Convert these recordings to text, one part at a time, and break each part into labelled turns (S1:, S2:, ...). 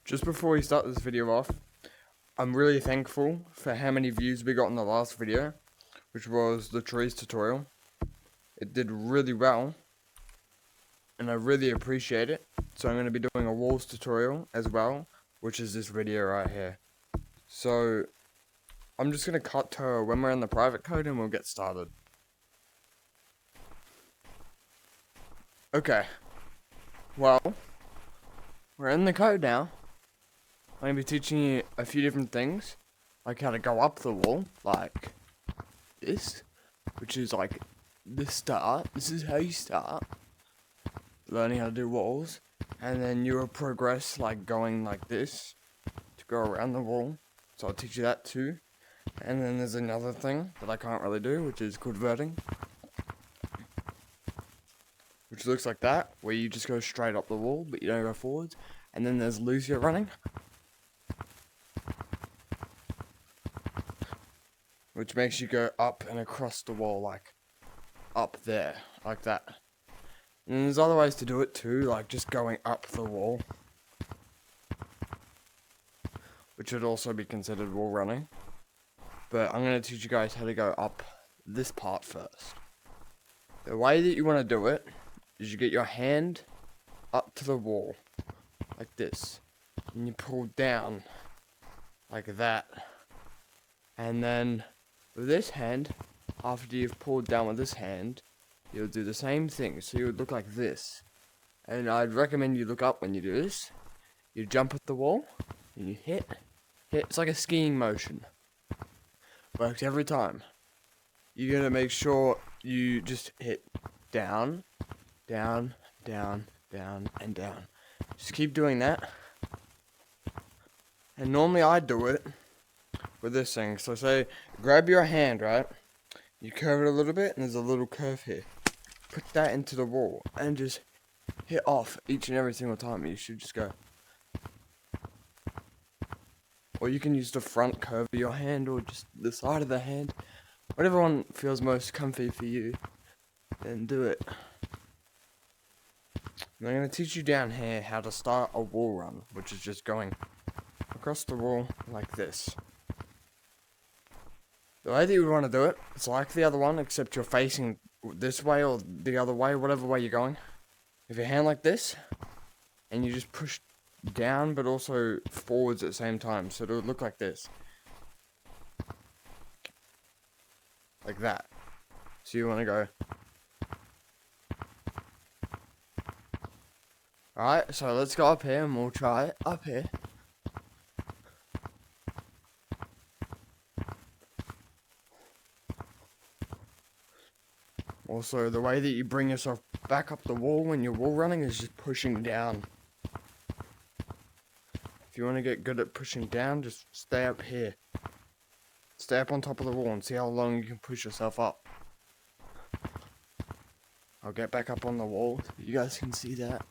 S1: Just before we start this video off, I'm really thankful for how many views we got in the last video, which was the trees tutorial. It did really well, and I really appreciate it. So I'm going to be doing a walls tutorial as well, which is this video right here. So I'm just going to cut to when we're in the private code and we'll get started. Okay, well, we're in the code now. I'm going to be teaching you a few different things, like how to go up the wall, like this, which is like the start. This is how you start learning how to do walls, and then you will progress like going like this to go around the wall. So I'll teach you that too. And then there's another thing that I can't really do, which is called verting, which looks like that, where you just go straight up the wall, but you don't go forwards. And then there's Lucio running, which makes you go up and across the wall, like up there, like that. And there's other ways to do it too, like just going up the wall, which would also be considered wall running. But I'm going to teach you guys how to go up this part first. The way that you want to do it is you get your hand up to the wall, like this, and you pull down, like that. And then with this hand, after you've pulled down with this hand, you'll do the same thing. So you would look like this. And I'd recommend you look up when you do this. You jump at the wall, and you hit. It's like a skiing motion. Works every time. You're going to make sure you just hit down, down, down, down, and down. Just keep doing that. And normally I do it with this thing. So say, grab your hand, right? You curve it a little bit, and there's a little curve here. Put that into the wall, and just hit off each and every single time. You should just go. Or you can use the front curve of your hand, or just the side of the hand. Whatever one feels most comfy for you, then do it. And I'm going to teach you down here how to start a wall run, which is just going across the wall like this. The way that you would want to do it, it's like the other one, except you're facing this way or the other way, whatever way you're going. If your hand like this, and you just push down, but also forwards at the same time, so it would look like this. Like that. So you want to go. Alright, so let's go up here and we'll try it up here. Also, the way that you bring yourself back up the wall when you're wall running is just pushing down. If you want to get good at pushing down, just stay up here. Stay up on top of the wall and see how long you can push yourself up. I'll get back up on the wall so you guys can see that.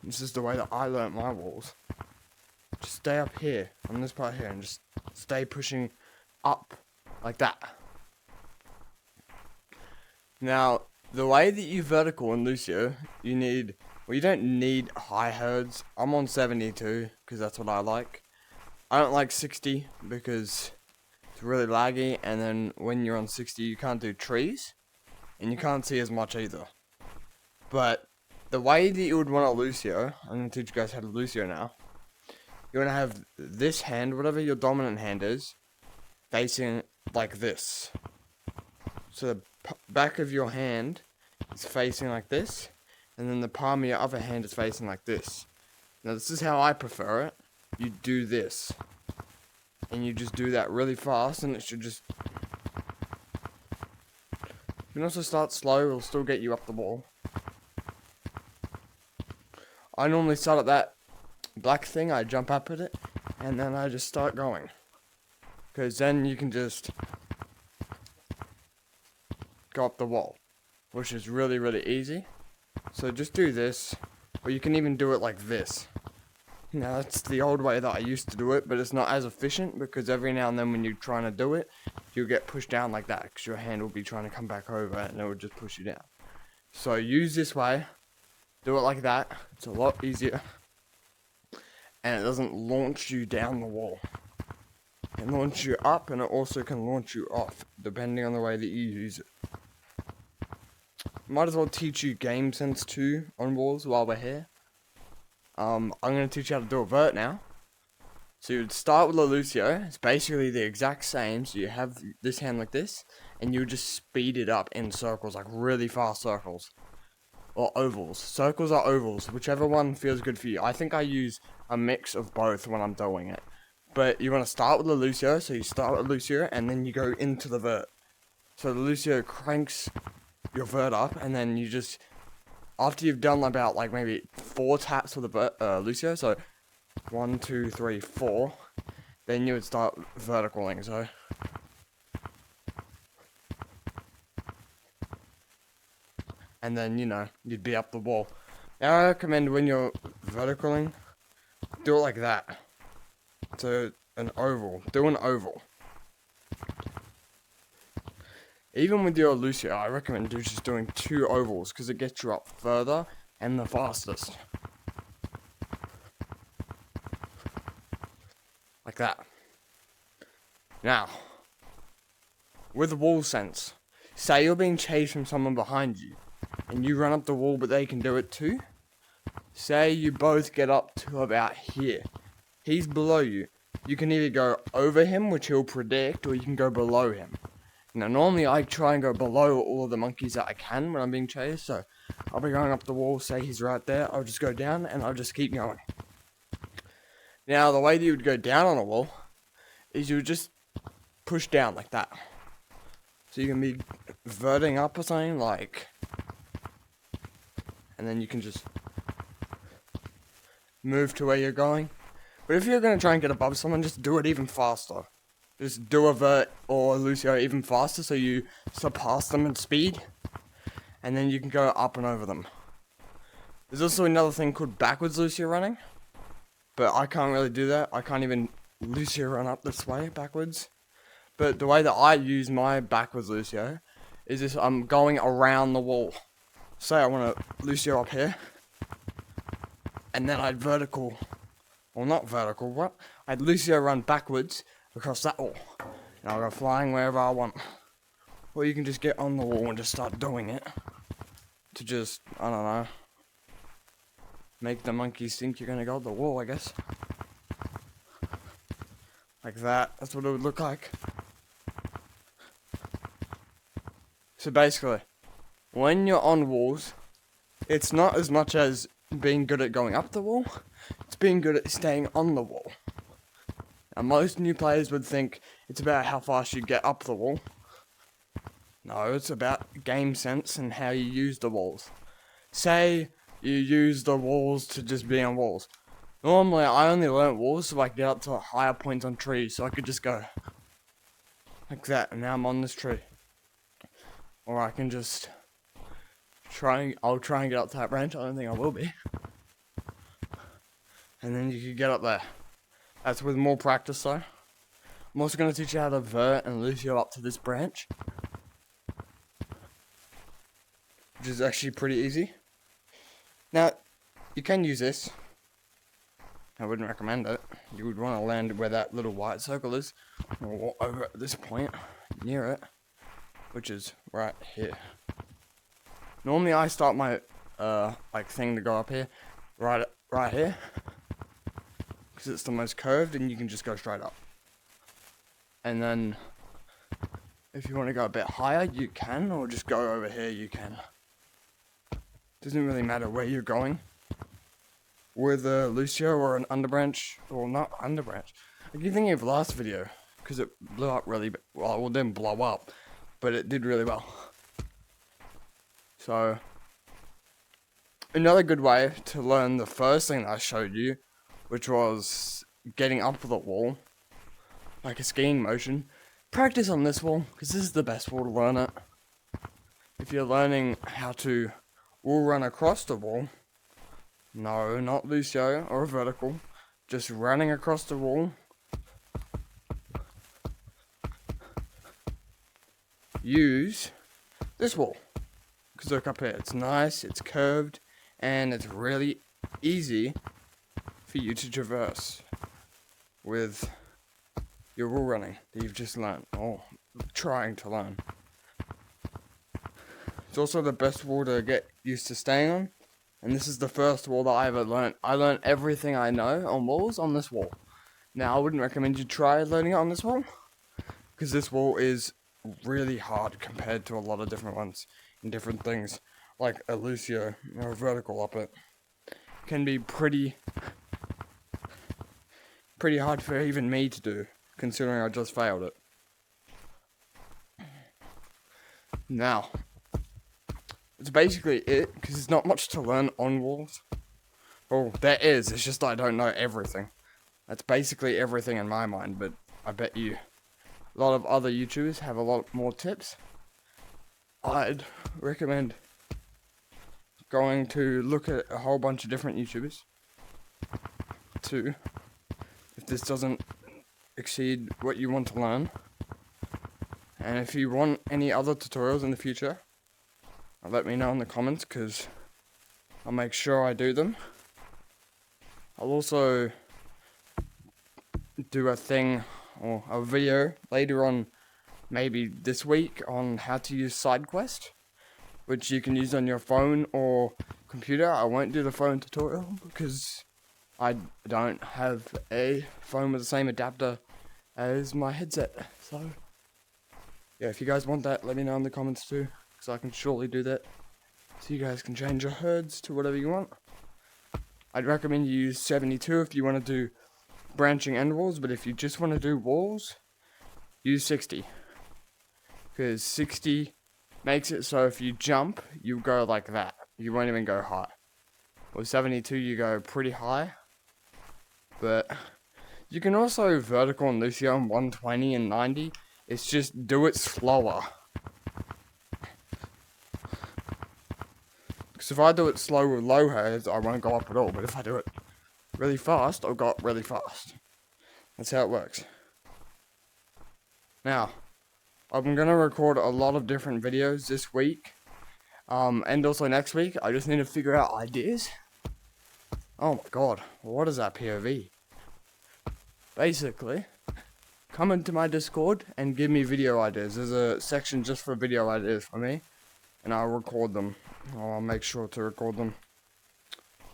S1: This is the way that I learnt my walls. Just stay up here, on this part here, and just stay pushing up, like that. Now, the way that you vertical in Lucio, you need, well, you don't need high herds. I'm on 72, because that's what I like. I don't like 60, because it's really laggy, and then when you're on 60, you can't do trees, and you can't see as much either. But the way that you would want to Lucio, I'm going to teach you guys how to Lucio now. You want to have this hand, whatever your dominant hand is, facing like this. So the back of your hand is facing like this, and then the palm of your other hand is facing like this. Now this is how I prefer it. You do this, and you just do that really fast, and it should just... You can also start slow, it'll still get you up the wall. I normally start at that black thing, I jump up at it, and then I just start going. Because then you can just go up the wall, which is really, really easy. So just do this, or you can even do it like this. Now that's the old way that I used to do it, but it's not as efficient, because every now and then when you're trying to do it, you'll get pushed down like that, because your hand will be trying to come back over, and it will just push you down. So use this way, Do it like that. It's a lot easier. And it doesn't launch you down the wall. It can launch you up, and it also can launch you off, depending on the way that you use it. Might as well teach you game sense too on walls while we're here. I'm going to teach you how to do a vert now. So you'd start with a Lucio. It's basically the exact same. So you have this hand like this, and you just speed it up in circles, like really fast circles. Or ovals. Circles or ovals, whichever one feels good for you. I think I use a mix of both when I'm doing it. But you want to start with the Lucio, so you start with Lucio, and then you go into the vert. So the Lucio cranks your vert up, and then you just, after you've done about like maybe 4 taps with the Lucio, so 1, 2, 3, 4, then you would start verticaling, so. And then, you know, you'd be up the wall. Now I recommend when you're verticaling, do it like that. So, an oval. Do an oval. Even with your Lucio, I recommend just doing 2 ovals, because it gets you up further and the fastest. Like that. Now, with wall sense, say you're being chased from someone behind you, and you run up the wall, but they can do it too. Say you both get up to about here. He's below you. You can either go over him, which he'll predict, or you can go below him. Now, normally I try and go below all of the monkeys that I can when I'm being chased, so I'll be going up the wall, say he's right there, I'll just go down, and I'll just keep going. Now, the way that you would go down on a wall is you would just push down like that. So you can be verting up or something, like, and then you can just move to where you're going. But if you're going to try and get above someone, just do it even faster. Just do a vert or Lucio even faster so you surpass them in speed. And then you can go up and over them. There's also another thing called backwards Lucio running. But I can't really do that. I can't even Lucio run up this way backwards. But the way that I use my backwards Lucio is this: I'm going around the wall. Say I want to Lucio up here. And then I'd vertical. Well, not vertical, what? I'd Lucio run backwards across that wall. And I'll go flying wherever I want. Or you can just get on the wall and just start doing it. To just, I don't know, make the monkeys think you're gonna go up the wall, I guess. Like that. That's what it would look like. So basically, when you're on walls, it's not as much as being good at going up the wall. It's being good at staying on the wall. Now, most new players would think it's about how fast you get up the wall. No, it's about game sense and how you use the walls. Say you use the walls to just be on walls. Normally, I only learnt walls so I could get up to higher points on trees, so I could just go like that, and now I'm on this tree. Or I can just I'll try and get up to that branch. I don't think I will be. And then you can get up there. That's with more practice though. I'm also going to teach you how to vert and Lucio up to this branch, which is actually pretty easy. Now, you can use this. I wouldn't recommend it. You would want to land where that little white circle is, or over at this point, near it, which is right here. Normally I start my like thing to go up here, right here, because it's the most curved and you can just go straight up. And then if you want to go a bit higher, you can, or just go over here, you can. Doesn't really matter where you're going. With a Lucio or an underbranch, or not underbranch. I keep thinking of last video, because it blew up really, well, it didn't blow up, but it did really well. So, another good way to learn the first thing that I showed you, which was getting up the wall, like a skiing motion, practice on this wall, because this is the best wall to learn it. If you're learning how to wall run across the wall, no, not Lucio or vertical, just running across the wall, use this wall. Because look up here, it's nice, it's curved, and it's really easy for you to traverse with your wall running that you've just learned, or trying to learn. It's also the best wall to get used to staying on, and this is the first wall that I ever learned. I learned everything I know on walls on this wall. Now, I wouldn't recommend you try learning it on this wall, because this wall is really hard compared to a lot of different ones and different things, like a Lucio or a vertical up it. Can be pretty hard for even me to do, considering I just failed it. Now, it's basically it, because there's not much to learn on walls. Well, there is, it's just I don't know everything. That's basically everything in my mind, but I bet you a lot of other YouTubers have a lot more tips. I'd recommend going to look at a whole bunch of different YouTubers too, if this doesn't exceed what you want to learn. And if you want any other tutorials in the future, let me know in the comments, because I'll make sure I do them. I'll also do a thing or a video later on, maybe this week, on how to use SideQuest, which you can use on your phone or computer. I won't do the phone tutorial because I don't have a phone with the same adapter as my headset. So yeah, if you guys want that, let me know in the comments too, because I can surely do that, so you guys can change your herds to whatever you want. I'd recommend you use 72 if you want to do branching end walls, but if you just want to do walls, use 60. Because 60 makes it so if you jump, you go like that. You won't even go high. With 72, you go pretty high. But you can also vertical and Lucio on 120 and 90. It's just do it slower. Because if I do it slow with low heads, I won't go up at all. But if I do it really fast, I'll go up really fast. That's how it works. Now, I'm going to record a lot of different videos this week. And also next week. I just need to figure out ideas. Oh my god, what is that POV? Basically, come into my Discord and give me video ideas. There's a section just for video ideas for me, and I'll record them. I'll make sure to record them.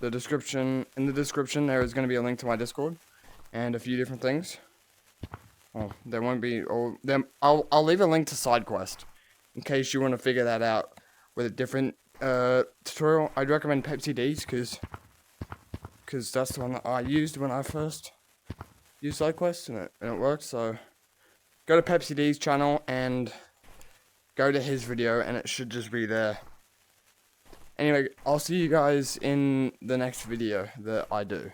S1: In the description there is going to be a link to my Discord and a few different things. Oh, there won't be. I'll leave a link to SideQuest in case you want to figure that out with a different tutorial. I'd recommend Pepsi D's because that's the one that I used when I first used SideQuest, and it worked. So go to Pepsi D's channel and go to his video, and it should just be there. Anyway, I'll see you guys in the next video that I do.